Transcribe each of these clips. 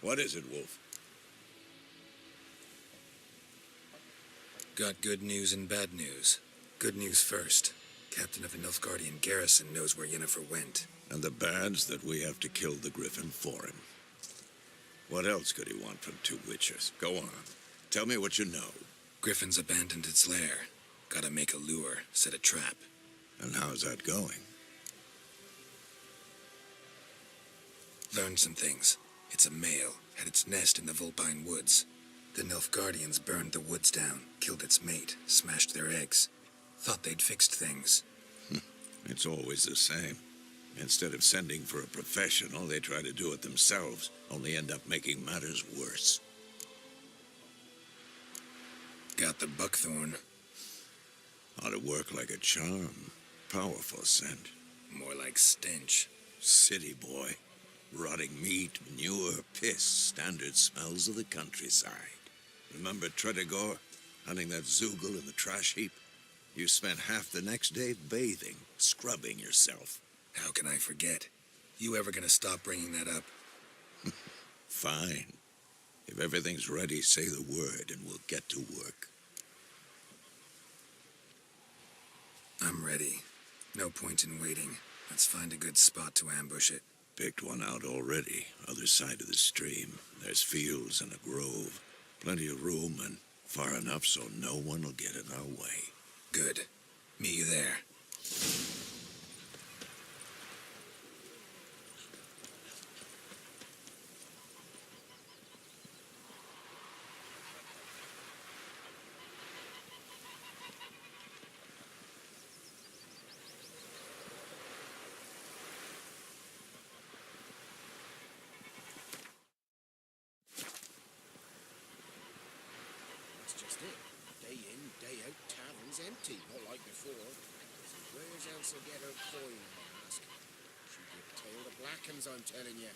What is it, Wolf? Got good news and bad news. Good news first. Captain of a Nilfgaardian garrison knows where Yennefer went. And the bad's that we have to kill the griffin for him. What else could he want from two witchers? Go on. Tell me what you know. Griffin's abandoned its lair. Gotta make a lure, set a trap. And how's that going? Learned some things. It's a male, had its nest in the Vulpine Woods. The Nilfgaardians burned the woods down, killed its mate, smashed their eggs. Thought they'd fixed things. It's always the same. Instead of sending for a professional, they try to do it themselves, only end up making matters worse. Got the buckthorn. Ought to work like a charm. Powerful scent. More like stench. City boy. Rotting meat, manure, piss, standard smells of the countryside. Remember Tredegor, hunting that Zoogle in the trash heap? You spent half the next day bathing, scrubbing yourself. How can I forget? You ever gonna stop bringing that up? Fine. If everything's ready, say the word and we'll get to work. I'm ready. No point in waiting. Let's find a good spot to ambush it. Picked one out already, other side of the stream. There's fields and a grove. Plenty of room and far enough so no one will get in our way. Good. Meet you there. Just it. Day in, day out, tavern's empty, not like before. So where's else will get her coin, I ask? She'd be a tail of black uns, I'm telling you.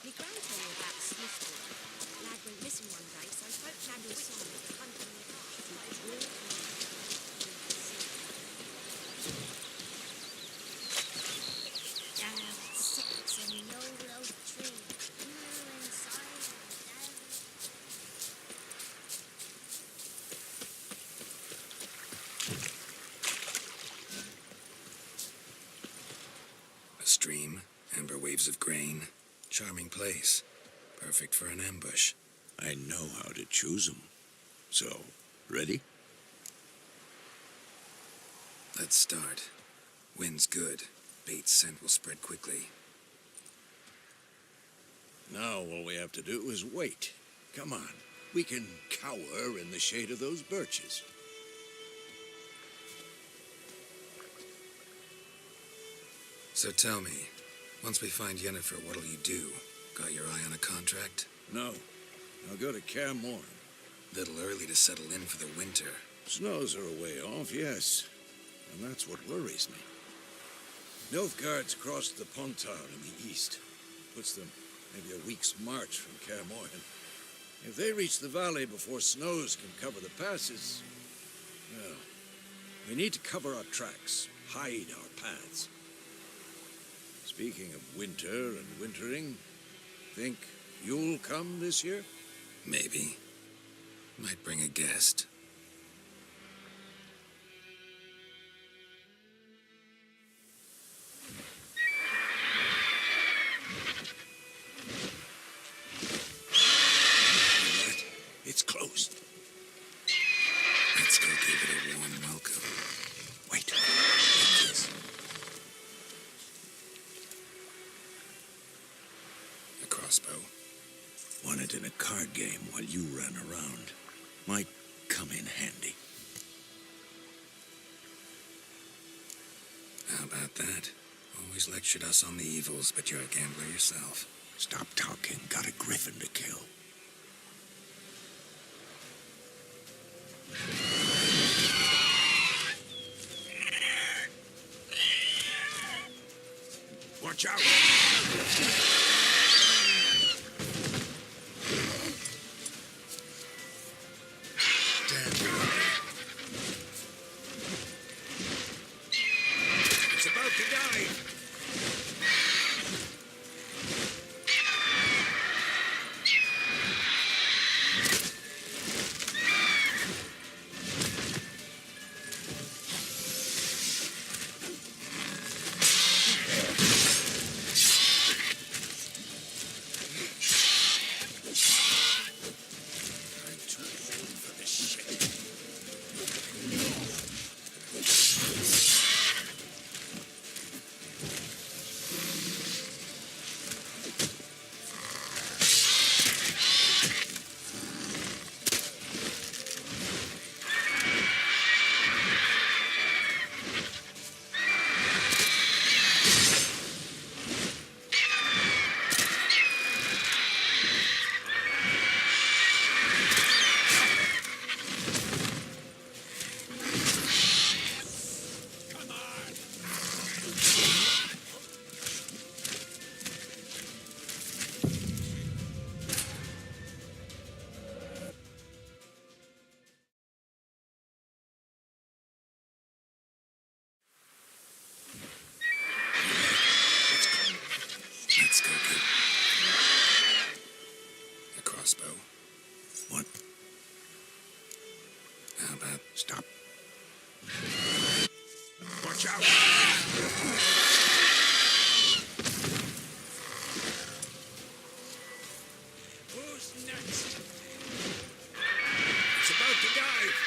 Me gran told me about the Smith boy. Lad went missing one day, so folk Lad was sorry, but hunting the down sits in the old oak tree. Inside A stream, amber waves of grain. Charming place. Perfect for an ambush. I know how to choose them. So, ready? Let's start. Wind's good. Bait's scent will spread quickly. Now all we have to do is wait. Come on. We can cower in the shade of those birches. So tell me, once we find Yennefer, what'll you do? Got your eye on a contract? No. I'll go to Kaer Morhen. Little early to settle in for the winter. Snows are a way off, yes. And that's what worries me. Nilfgaard's crossed the Pontar in the east. Puts them maybe a week's march from Kaer Morhen. If they reach the valley before snows can cover the passes, well, we need to cover our tracks, hide our paths. Speaking of winter and wintering, think you'll come this year? Maybe. Might bring a guest. It's closed. Let's go give it a warm welcome. Wait. Take this. A crossbow. Won it in a card game while you ran around. Might come in handy. How about that? Always lectured us on the evils, but you're a gambler yourself. Stop talking. Got a griffin to kill. Watch out! It's about to die! Let's go get a crossbow. What? How about Stop. Watch out! Who's next? It's about to dive!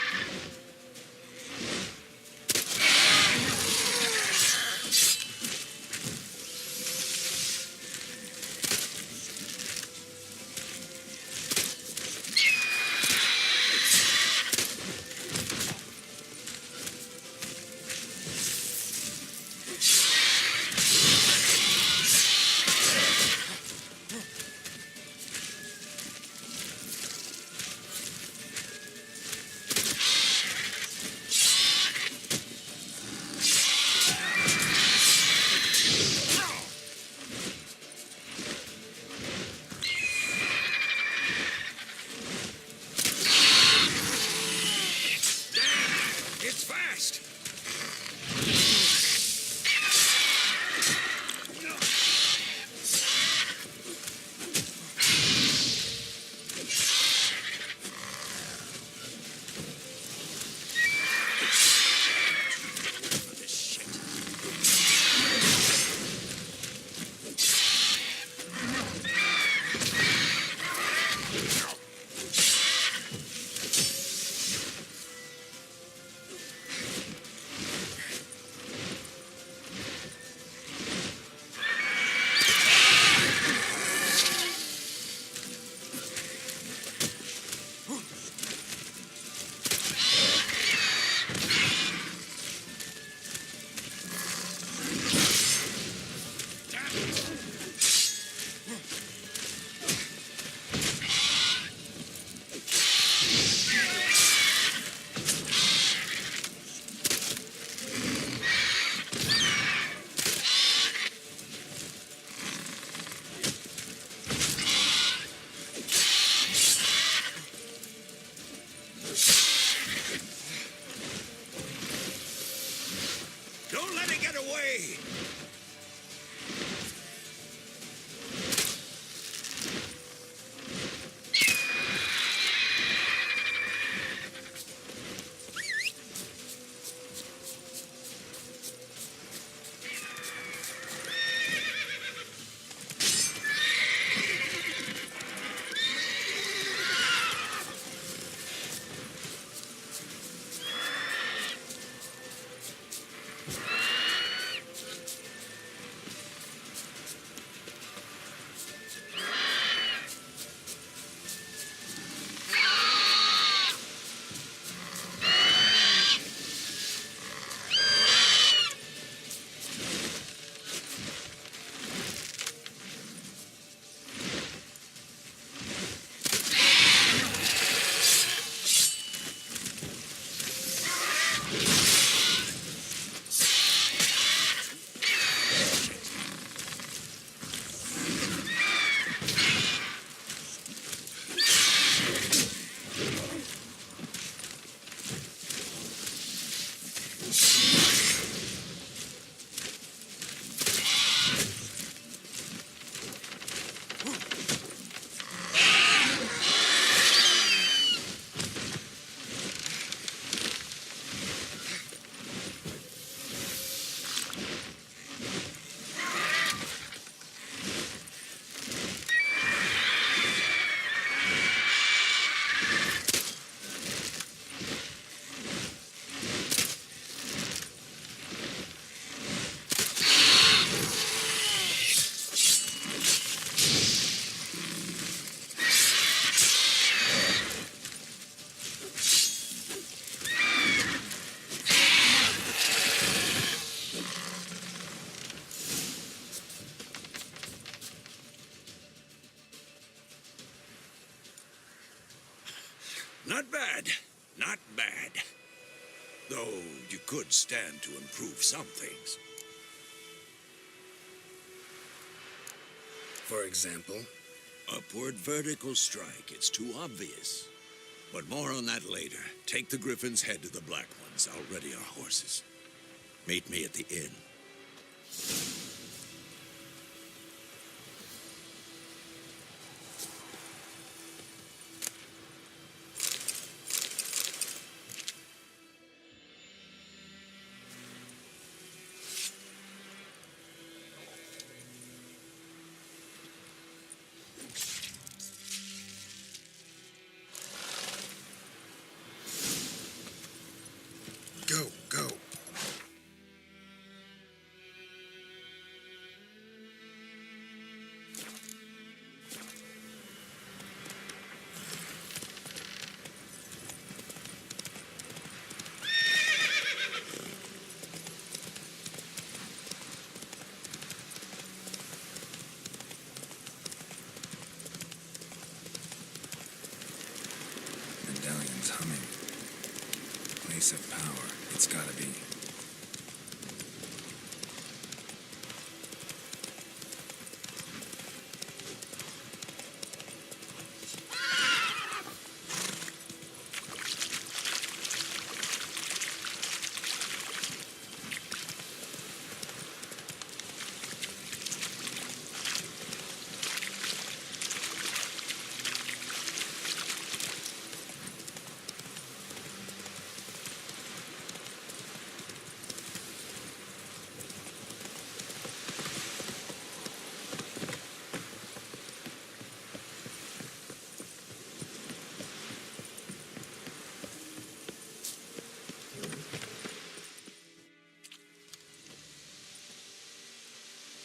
Not bad. Not bad. Though you could stand to improve some things. For example? Upward vertical strike. It's too obvious. But more on that later. Take the griffin's head to the black ones. I'll ready our horses. Meet me at the inn. Go, go. Medallion's humming. Place of power. It's gotta be.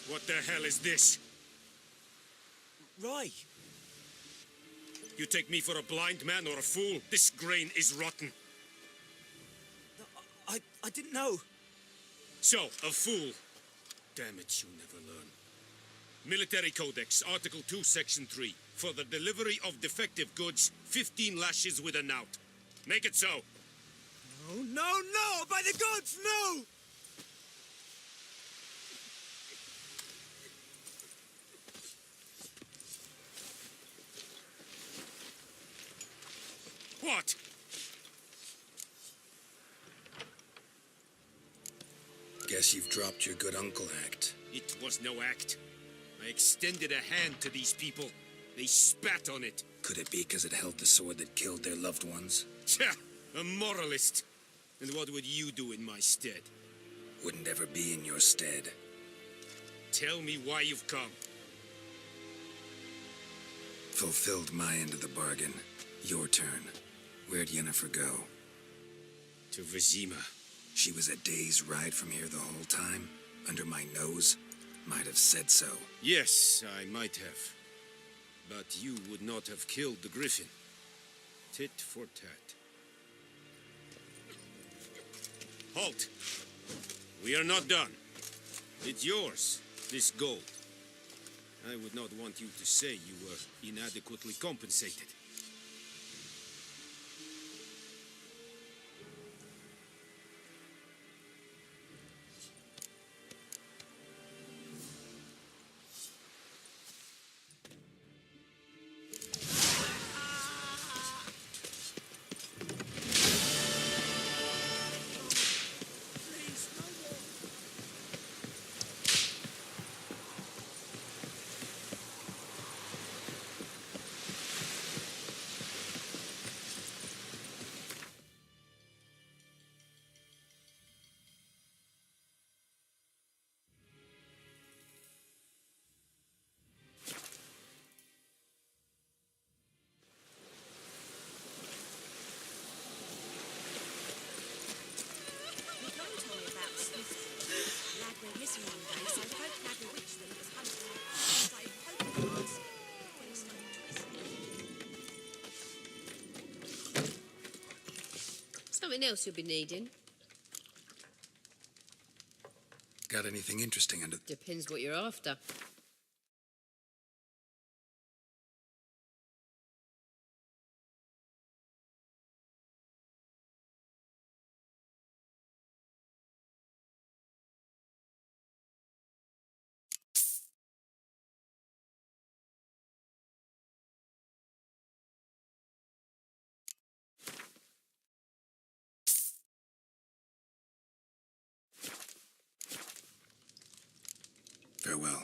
What the hell is this? Right. You take me for a blind man or a fool? This grain is rotten. I didn't know. So, a fool. Damn it, you never learn. Military Codex, Article 2, Section 3. For the delivery of defective goods, 15 lashes with a knout. Make it so. No, no, no! By the gods, no! What? Guess you've dropped your good uncle act. It was no act. I extended a hand to these people. They spat on it. Could it be because it held the sword that killed their loved ones? Tja, a moralist. And what would you do in my stead? Wouldn't ever be in your stead. Tell me why you've come. Fulfilled my end of the bargain. Your turn. Where'd Yennefer go? To Vizima. She was a day's ride from here the whole time? Under my nose? Might have said so. Yes, I might have. But you would not have killed the griffin. Tit for tat. Halt! We are not done. It's yours, this gold. I would not want you to say you were inadequately compensated. Your gran told me about Système. Lad went missing one day, so folk had bewitched them was hunting their so folk were asked. Things started twisting. Something else you'll be needing. Got anything interesting under... Depends what you're after. Farewell.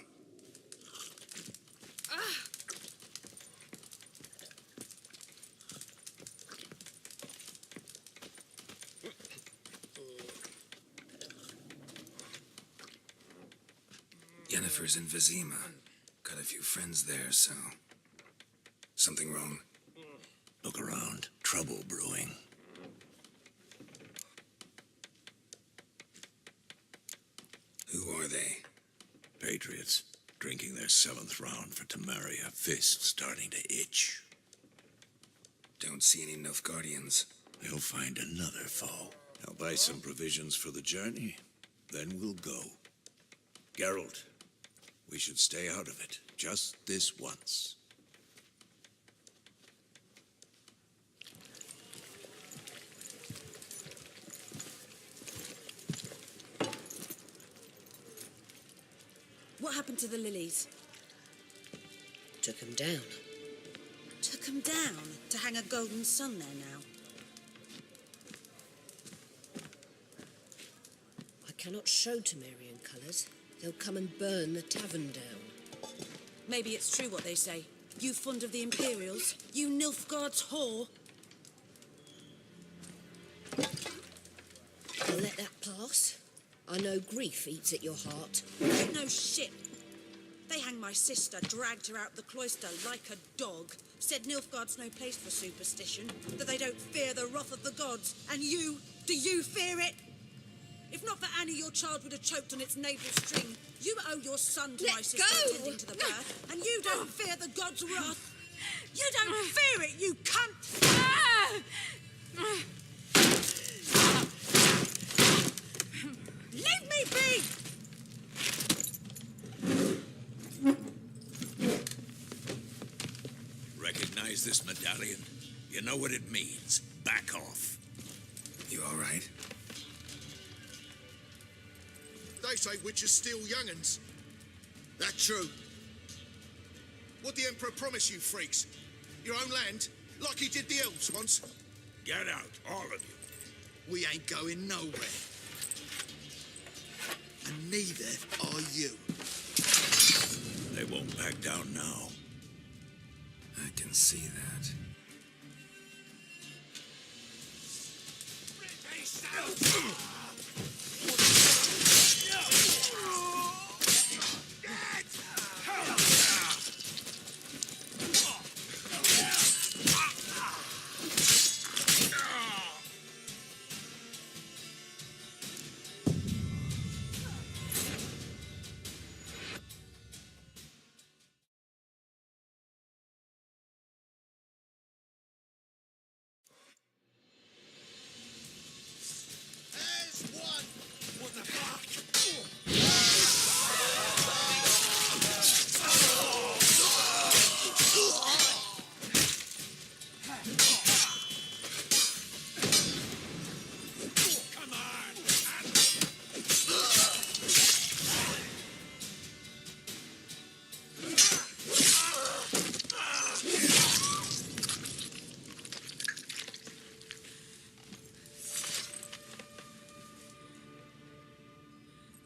Yennefer's in Vizima. Got a few friends there, so... Something wrong? Look around. Trouble brewing. Who are they? Patriots. Drinking their 7th round for Tamaria. Fists starting to itch. Don't see any Nilfgaardians. They'll find another foe. I'll buy some provisions for the journey. Then we'll go. Geralt, we should stay out of it. Just this once. What happened to the lilies? Took 'em down. Took 'em down to hang a golden sun there now. I cannot show Temerian colours. They'll come and burn the tavern down. Maybe it's true what they say. You fond of the Imperials? You Nilfgaard's whore? I'll let that pass. I know grief eats at your heart. No shit. They hanged my sister, dragged her out the cloister like a dog. Said Nilfgaard's no place for superstition, that they don't fear the wrath of the gods. And you, do you fear it? If not for Annie, your child would have choked on its navel string. You owe your son to Let my sister go! attending to the birth, and you don't fear the gods' wrath. You don't fear it, you cunt! Leave me be! Recognize this medallion? You know what it means. Back off. You all right? They say witches steal young'uns. That true? What'd the Emperor promise you freaks? Your own land? Like he did the elves once? Get out, all of you. We ain't going nowhere. And neither are you. They won't back down now. I can see that.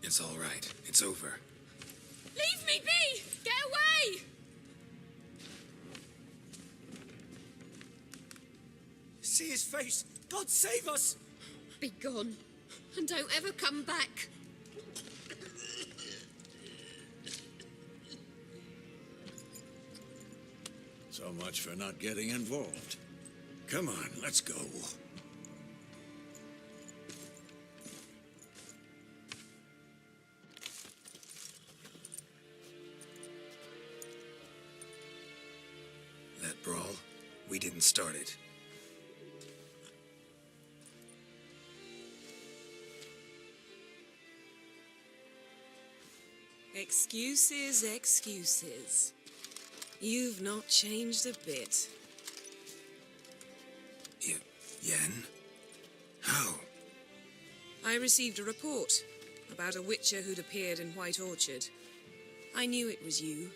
It's all right. It's over. Leave me be! Get away! See his face. God save us! Be gone, and don't ever come back. So much for not getting involved. Come on, let's go. That brawl, we didn't start it. Excuses, excuses. You've not changed a bit. Yen? How? I received a report about a witcher who'd appeared in White Orchard. I knew it was you,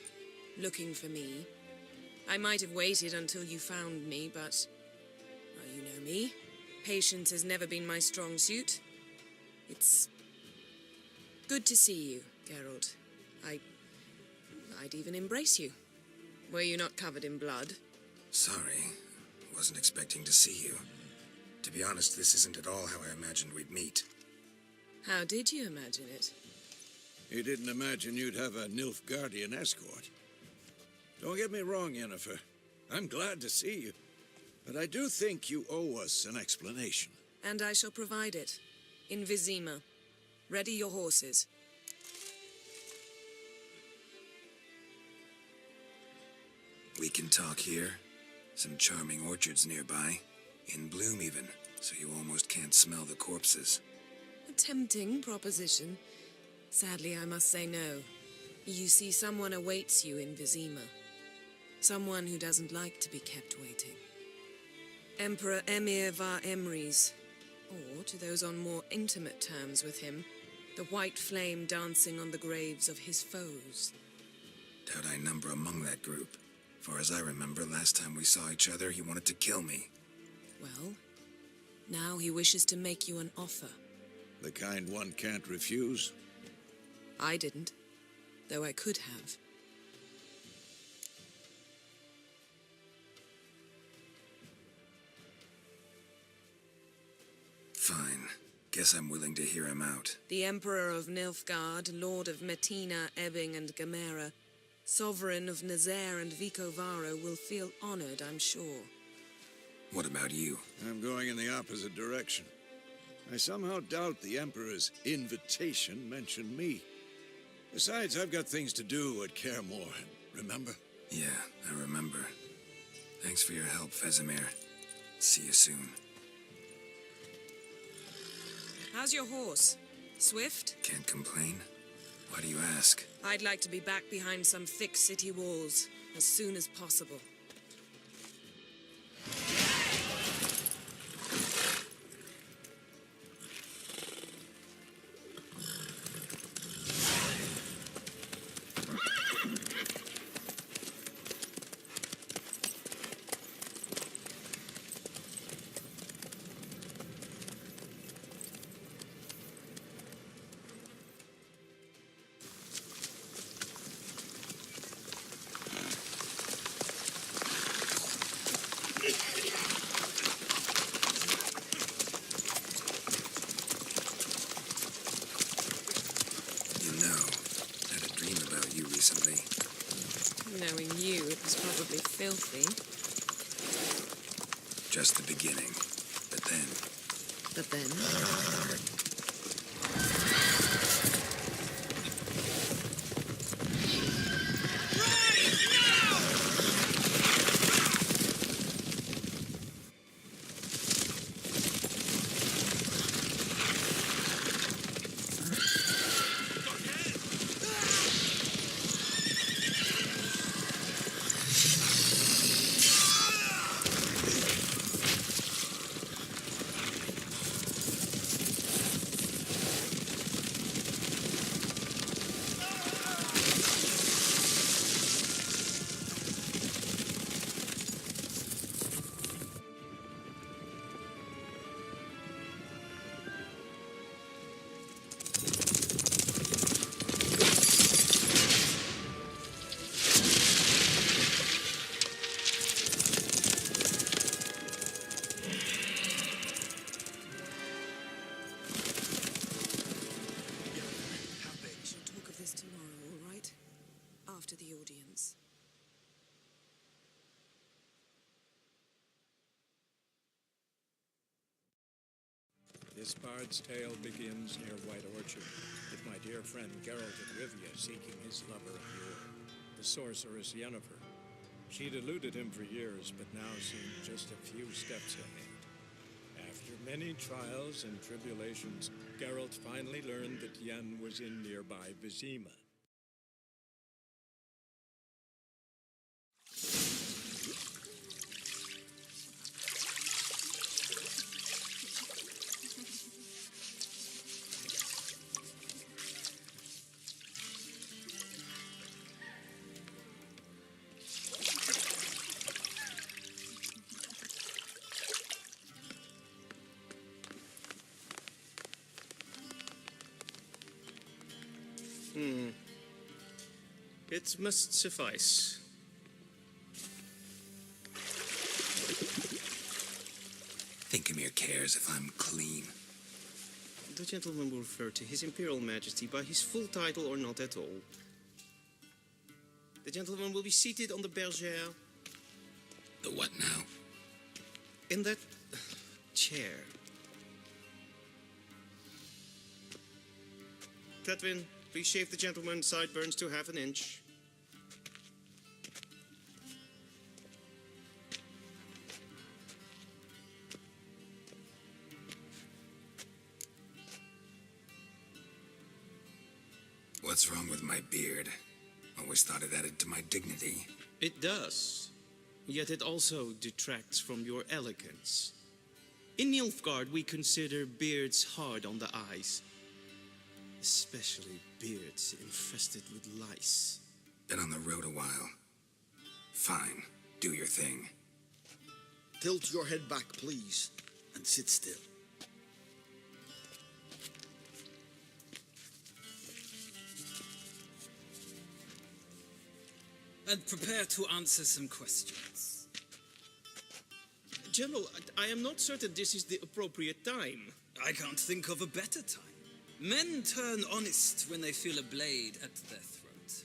looking for me. I might have waited until you found me, but... well, you know me. Patience has never been my strong suit. It's good to see you, Geralt. I I'd even embrace you. Were you not covered in blood? Sorry. Wasn't expecting to see you. To be honest, this isn't at all how I imagined we'd meet. How did you imagine it? You didn't imagine you'd have a Nilfgaardian escort. Don't get me wrong, Yennefer. I'm glad to see you. But I do think you owe us an explanation. And I shall provide it. In Vizima. Ready your horses. We can talk here. Some charming orchards nearby. In bloom even, so you almost can't smell the corpses. A tempting proposition. Sadly, I must say no. You see, someone awaits you in Vizima. Someone who doesn't like to be kept waiting. Emperor Emir var Emrys. Or, to those on more intimate terms with him, the white flame dancing on the graves of his foes. Doubt I number among that group. Far as I remember, last time we saw each other, he wanted to kill me. Well, now he wishes to make you an offer. The kind one can't refuse. I didn't, though I could have. Fine. Guess I'm willing to hear him out. The Emperor of Nilfgaard, Lord of Metina, Ebbing, and Gamera, Sovereign of Nazaire and Vicovaro will feel honored, I'm sure. What about you? I'm going in the opposite direction. I somehow doubt the Emperor's invitation mentioned me. Besides, I've got things to do at Kaer Morhen, remember? Yeah, I remember. Thanks for your help, Vesemir. See you soon. How's your horse? Swift? Can't complain. Why do you ask? I'd like to be back behind some thick city walls as soon as possible. Knowing you, it was probably filthy. Just the beginning. But then... But then? This bard's tale begins near White Orchard, with my dear friend Geralt of Rivia seeking his lover of yore, the sorceress Yennefer. She'd eluded him for years, but now seemed just a few steps ahead. After many trials and tribulations, Geralt finally learned that Yen was in nearby Vizima. It must suffice. Thinkamere cares if I'm clean. The gentleman will refer to His Imperial Majesty by his full title or not at all. The gentleman will be seated on the bergère. The what now? In that chair. Catwin, please shave the gentleman's sideburns to half an inch. What's wrong with my beard? Always thought it added to my dignity. It does. Yet it also detracts from your elegance. In Nilfgaard, we consider beards hard on the eyes. Especially beards infested with lice. Been on the road a while. Fine, do your thing. Tilt your head back, please, and sit still. And prepare to answer some questions. General, I am not certain this is the appropriate time. I can't think of a better time. Men turn honest when they feel a blade at their throat.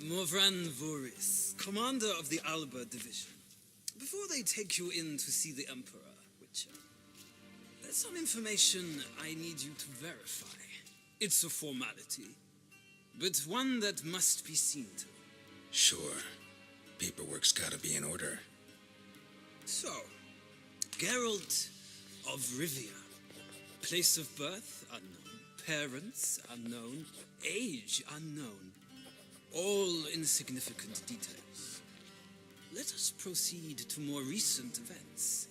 Morvran Voris, commander of the Alba Division. Before they take you in to see the Emperor, Witcher, there's some information I need you to verify. It's a formality, but one that must be seen to. Sure. Paperwork's gotta be in order. So, Geralt of Rivia. Place of birth, unknown. Parents, unknown. Age, unknown. All insignificant details. Let us proceed to more recent events.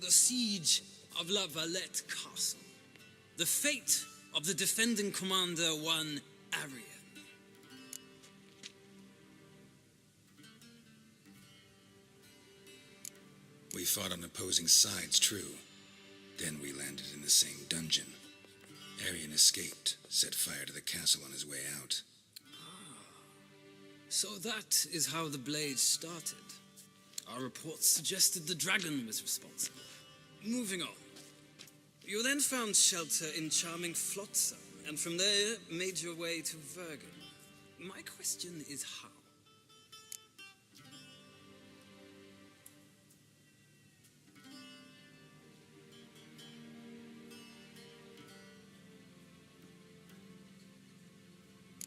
The siege of La Valette Castle. The fate of the defending commander, one Arian. We fought on opposing sides, true. Then we landed in the same dungeon. Arian escaped, set fire to the castle on his way out. So that is how the blade started. Our reports suggested the dragon was responsible. Moving on. You then found shelter in charming Flotsam, and from there made your way to Vergen. My question is how?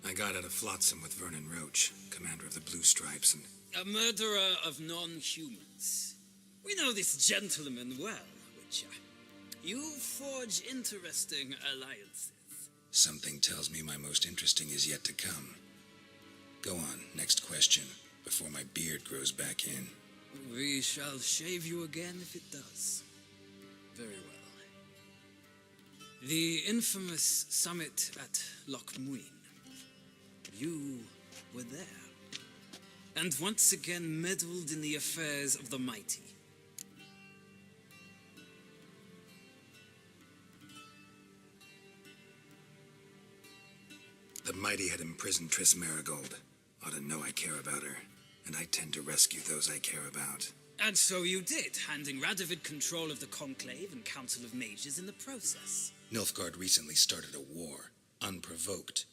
I got out of Flotsam with Vernon Roach, commander of the Blue Stripes, and... A murderer of non-humans. We know this gentleman well, Witcher. You forge interesting alliances. Something tells me my most interesting is yet to come. Go on, next question, before my beard grows back in. We shall shave you again if it does. Very well. The infamous summit at Loch Muin. You were there. And once again meddled in the affairs of the mighty. The mighty had imprisoned Triss Marigold. Ought to know I care about her, and I tend to rescue those I care about. And so you did, handing Radovid control of the Conclave and Council of Mages in the process. Nilfgaard recently started a war, unprovoked.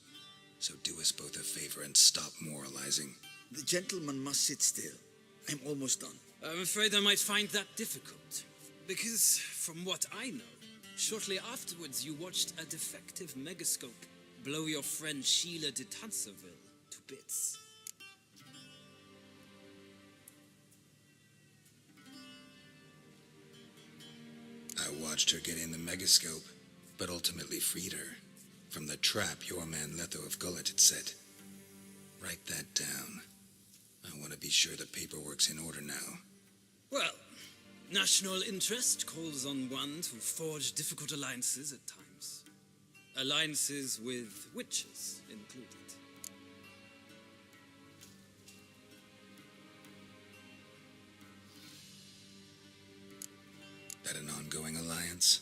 So do us both a favor and stop moralizing. The gentleman must sit still. I'm almost done. I'm afraid I might find that difficult. Because, from what I know, shortly afterwards you watched a defective megascope blow your friend Sheila de Tanserville to bits. I watched her get in the megascope, but ultimately freed her from the trap your man Letho of Gullet had set. Write that down. I want to be sure the paperwork's in order now. Well, national interest calls on one to forge difficult alliances at times. Alliances with witches included. That an ongoing alliance?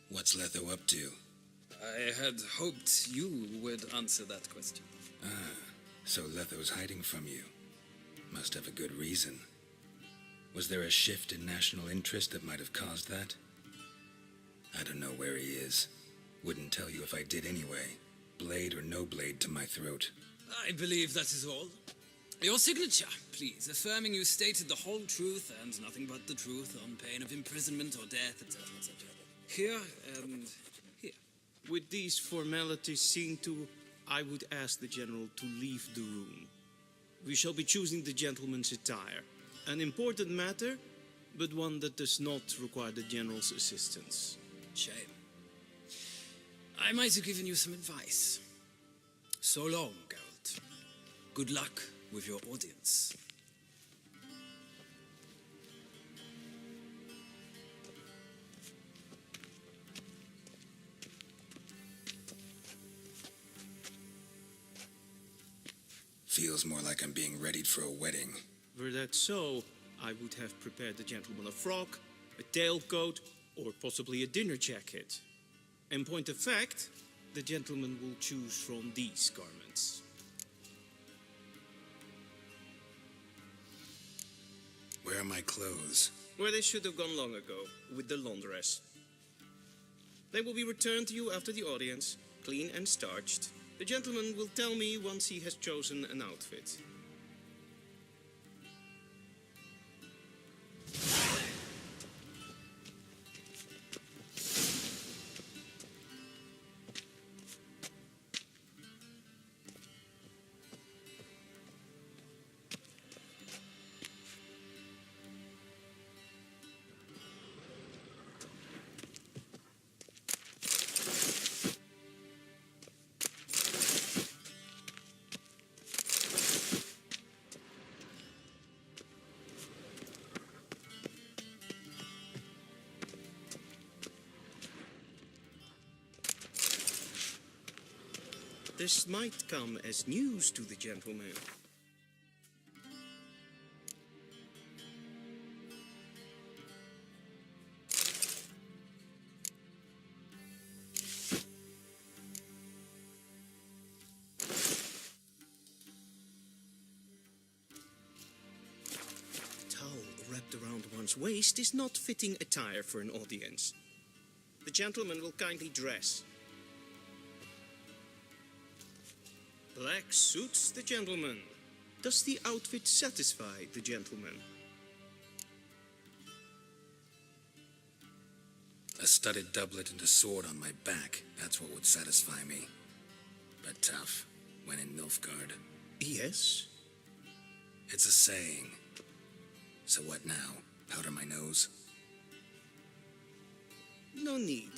What's Letho up to? I had hoped you would answer that question. So Letho's hiding from you. Must have a good reason. Was there a shift in national interest that might have caused that? I don't know where he is. Wouldn't tell you if I did anyway. Blade or no blade to my throat. I believe that is all. Your signature, please, affirming you stated the whole truth and nothing but the truth on pain of imprisonment or death, etc., etc. Here and here. With these formalities seen to, I would ask the General to leave the room. We shall be choosing the gentleman's attire. An important matter, but one that does not require the General's assistance. Shame. I might have given you some advice. So long, Geralt. Good luck with your audience. Feels more like I'm being readied for a wedding. Were that so, I would have prepared the gentleman a frock, a tailcoat, or possibly a dinner jacket. In point of fact, the gentleman will choose from these garments. Where are my clothes? Where they should have gone long ago, with the laundress. They will be returned to you after the audience, clean and starched. The gentleman will tell me once he has chosen an outfit. This might come as news to the gentleman. Towel wrapped around one's waist is not fitting attire for an audience. The gentleman will kindly dress. Black suits the gentleman. Does the outfit satisfy the gentleman? A studded doublet and a sword on my back. That's what would satisfy me. But tough, when in Nilfgaard. Yes. It's a saying. So what now? Powder my nose? No need.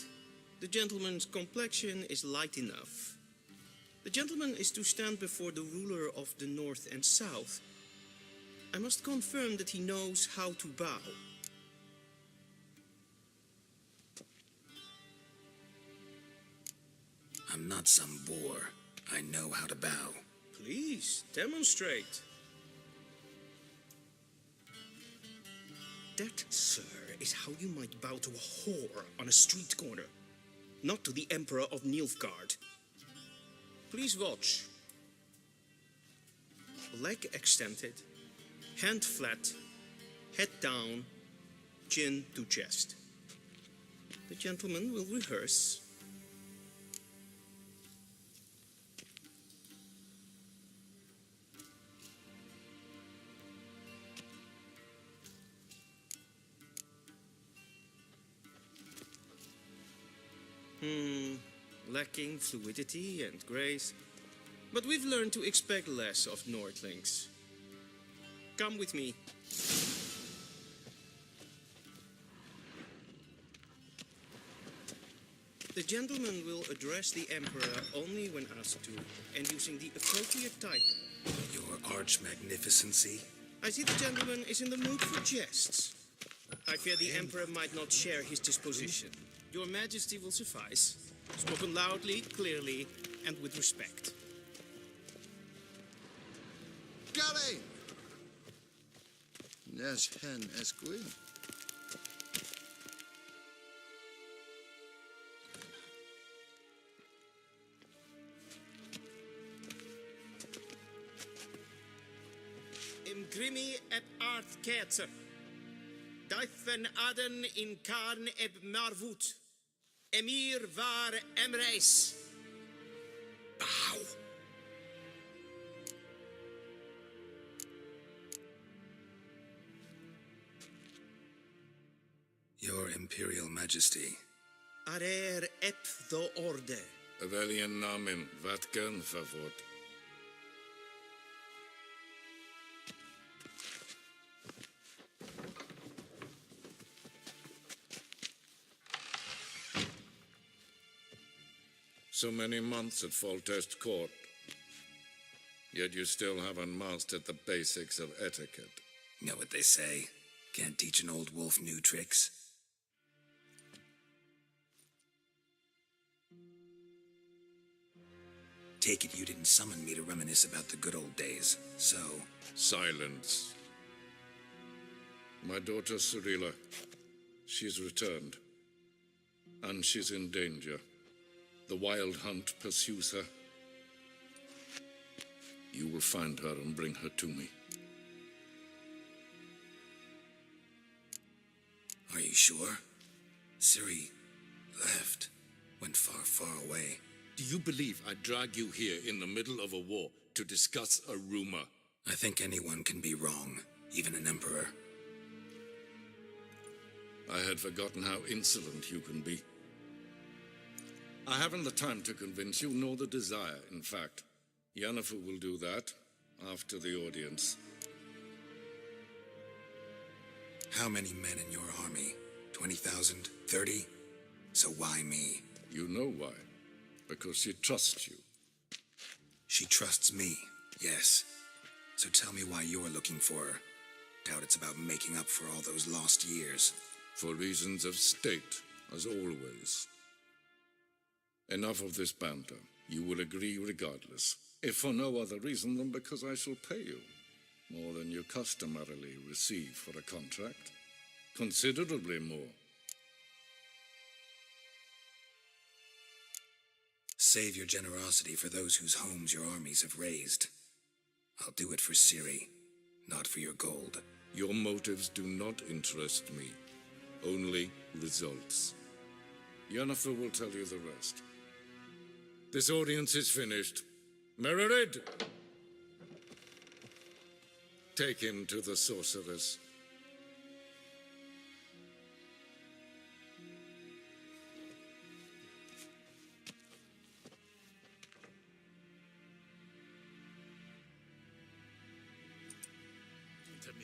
The gentleman's complexion is light enough. The gentleman is to stand before the ruler of the North and South. I must confirm that he knows how to bow. I'm not some boor. I know how to bow. Please, demonstrate. That, sir, is how you might bow to a whore on a street corner, not to the Emperor of Nilfgaard. Please watch. Leg extended, hand flat, head down, chin to chest. The gentleman will rehearse. Lacking fluidity and grace. But we've learned to expect less of Nordlings. Come with me. The gentleman will address the Emperor only when asked to, and using the appropriate type. Your arch-magnificency? I see the gentleman is in the mood for jests. I fear the Emperor might not share his disposition. Your Majesty will suffice. Spoken loudly, clearly, and with respect. Gary! Nes hen esquin. im grimi eb art ketzer. Daifen aden in karn eb marvut. Emir var emreis. Bow. Your Imperial Majesty. Arer ep the orde. Welchen Namen, wat gern verwort? So many months at Foltest Court, yet you still haven't mastered the basics of etiquette. Know what they say? Can't teach an old wolf new tricks. Take it you didn't summon me to reminisce about the good old days, so... Silence. My daughter Cyrilla, she's returned. And she's in danger. The wild hunt pursues her. You will find her and bring her to me. Are you sure? Ciri left. Went far, far away. Do you believe I'd drag you here in the middle of a war to discuss a rumor? I think anyone can be wrong, even an emperor. I had forgotten how insolent you can be. I haven't the time to convince you, nor the desire, in fact. Yennefer will do that after the audience. How many men in your army? 20,000? 30? So why me? You know why. Because she trusts you. She trusts me, yes. So tell me why you're looking for her. Doubt it's about making up for all those lost years. For reasons of state, as always. Enough of this banter. You will agree regardless, if for no other reason than because I shall pay you more than you customarily receive for a contract. Considerably more. Save your generosity for those whose homes your armies have razed. I'll do it for Ciri, not for your gold. Your motives do not interest me. Only results. Yennefer will tell you the rest. This audience is finished. Mererid! Take him to the sorceress.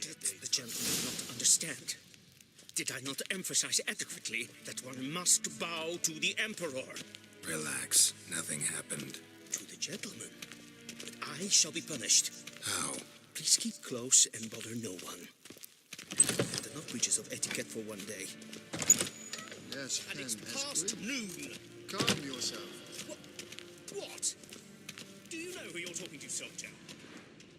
Did the gentleman not understand? Did I not emphasize adequately that one must bow to the Emperor? Relax, nothing happened. To the gentleman. But I shall be punished. How? Please keep close and bother no one. I've had enough breaches of etiquette for one day. Yes, And it's Ken, past Esquire. noon. Calm yourself. What? Do you know who you're talking to, soldier?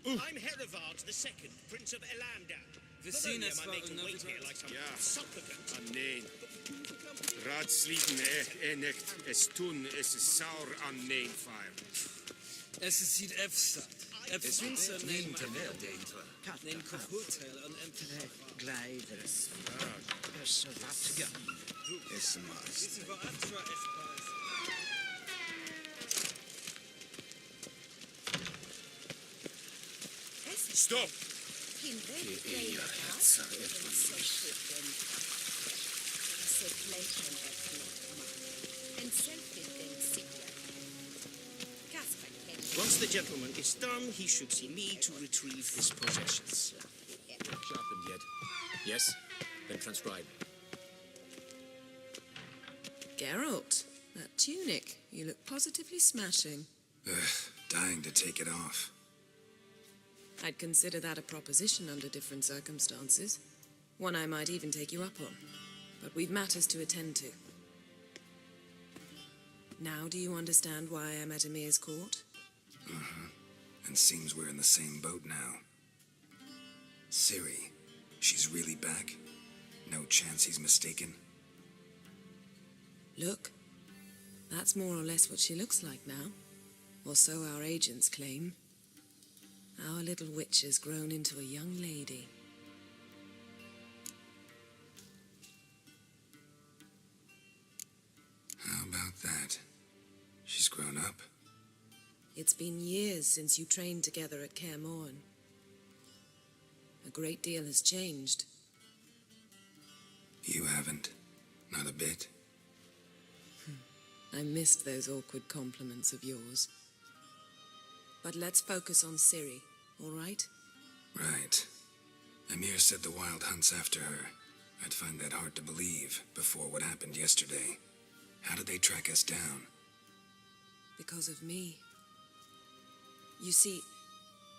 I'm Herivard II, Prince of Elander. Vicine Am I made to wait here like some supplicant? An nein. Raadslieven nicht. Es tun, es is saur an nein fire. Es ziet efsat. Es winter neem te mer dentro. Neem gevoortel aan emperor. Glijders. Så vattga. Es mast. Dit is voor extra espace. Stop! Once the gentleman is done, he should see me to retrieve his possessions. Sharpened yet? Yes? Then transcribe. Geralt, that tunic, you look positively smashing. Dying to take it off. I'd consider that a proposition under different circumstances. One I might even take you up on. But we've matters to attend to. Now do you understand why I'm at Emir's court? And seems we're in the same boat now. Ciri, she's really back? No chance he's mistaken? Look, that's more or less what she looks like now. Or so our agents claim. Our little witch has grown into a young lady. How about that? She's grown up? It's been years since you trained together at Kaer Morhen. A great deal has changed. You haven't. Not a bit. I missed those awkward compliments of yours. But let's focus on Ciri, all right? Right. Amir said the Wild Hunt's after her. I'd find that hard to believe before what happened yesterday. How did they track us down? Because of me. You see,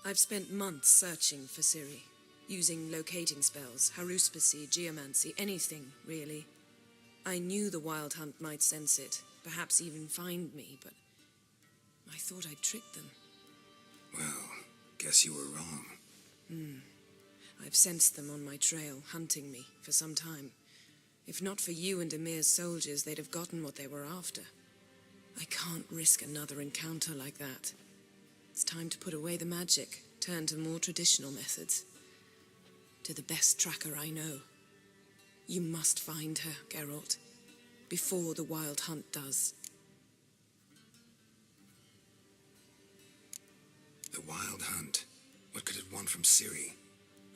I've spent months searching for Ciri, using locating spells, haruspicy, geomancy, anything, really. I knew the Wild Hunt might sense it, perhaps even find me, but I thought I'd tricked them. Well, guess you were wrong. I've sensed them on my trail, hunting me, for some time. If not for you and Amir's soldiers, they'd have gotten what they were after. I can't risk another encounter like that. It's time to put away the magic, turn to more traditional methods. To the best tracker I know. You must find her, Geralt, before the Wild Hunt does. The Wild Hunt? What could it want from Ciri?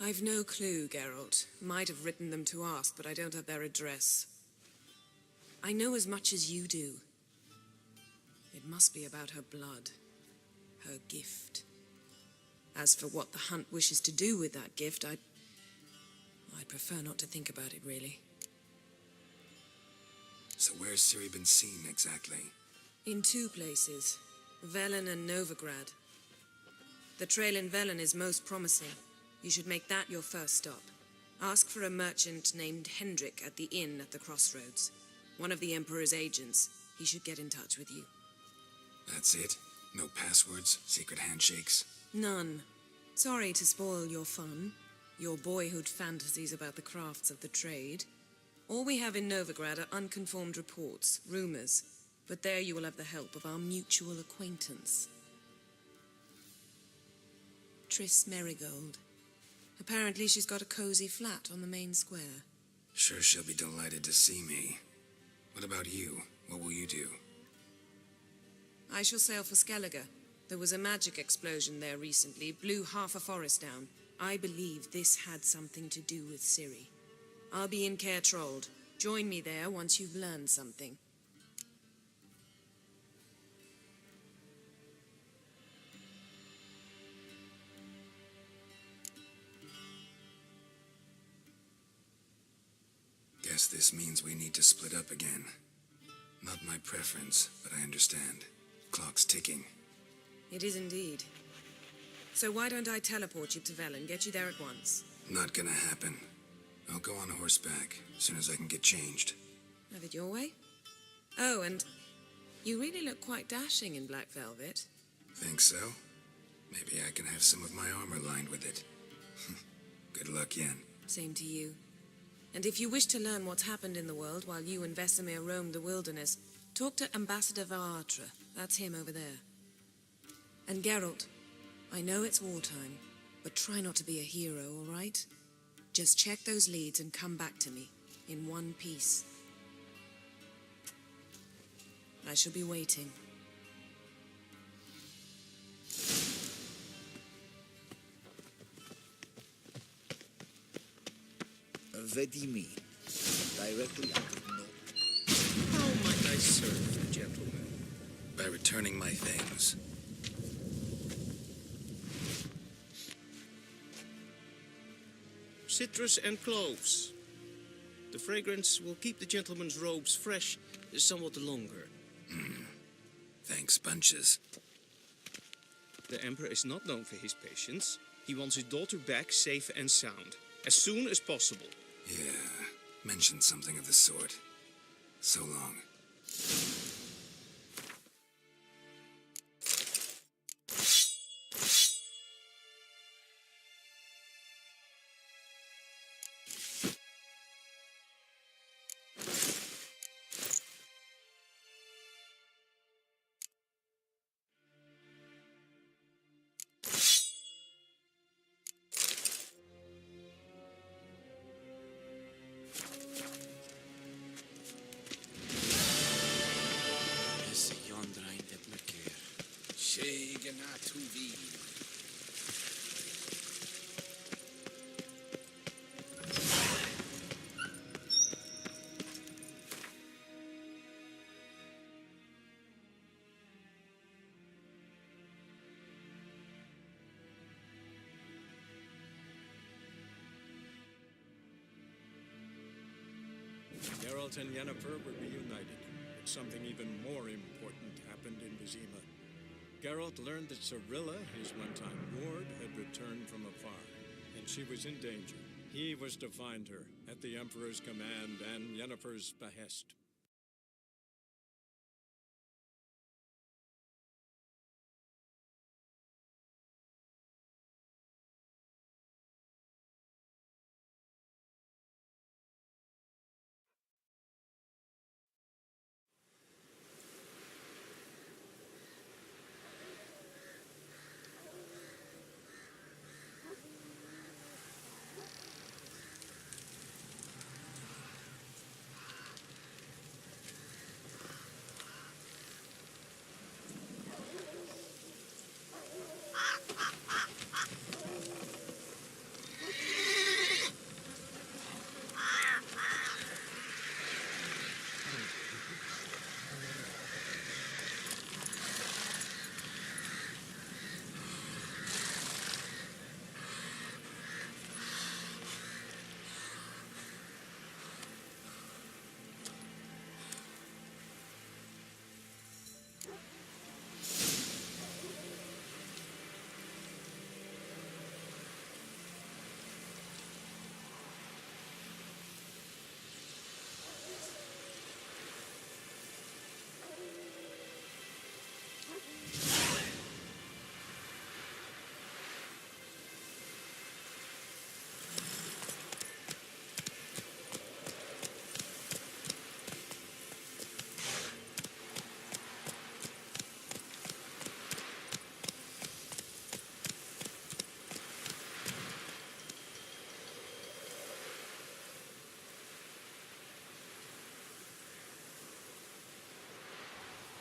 I've no clue, Geralt. Might have written them to ask, but I don't have their address. I know as much as you do. It must be about her blood. Her gift. As for what the Hunt wishes to do with that gift, I'd prefer not to think about it, really. So where's Ciri been seen, exactly? In two places. Velen and Novigrad. The trail in Velen is most promising. You should make that your first stop. Ask for a merchant named Hendrik at the inn at the crossroads. One of the Emperor's agents. He should get in touch with you. That's it? No passwords, secret handshakes? None. Sorry to spoil your fun. Your boyhood fantasies about the crafts of the trade. All we have in Novigrad are unconformed reports, rumors. But there you will have the help of our mutual acquaintance. Triss Merigold. Apparently she's got a cozy flat on the main square. Sure she'll be delighted to see me. What about you? What will you do? I shall sail for Skellige. There was a magic explosion there recently, blew half a forest down. I believe this had something to do with Ciri. I'll be in Caer Trold. Join me there once you've learned something. Guess this means we need to split up again. Not my preference, but I understand. Clock's ticking. It is indeed. So why don't I teleport you to Velen, get you there at once? Not gonna happen. I'll go on horseback, as soon as I can get changed. Have it your way? Oh, and you really look quite dashing in black velvet. Think so? Maybe I can have some of my armor lined with it. Good luck, Yen. Same to you. And if you wish to learn what's happened in the world while you and Vesemir roamed the wilderness, talk to Ambassador Varatra. That's him over there. And Geralt, I know it's wartime, but try not to be a hero, all right? Just check those leads and come back to me, in one piece. I shall be waiting. Vedimi, directly out of no. How might I serve the gentleman? By returning my things. Citrus and cloves. The fragrance will keep the gentleman's robes fresh somewhat longer. Thanks, bunches. The Emperor is not known for his patience. He wants his daughter back safe and sound, as soon as possible. Yeah, mentioned something of the sort. So long. na tuvi. Geralt and Yennefer were reunited, but something even more important happened in Vizima. Geralt learned that Cirilla, his one-time ward, had returned from afar, and she was in danger. He was to find her, at the Emperor's command and Yennefer's behest.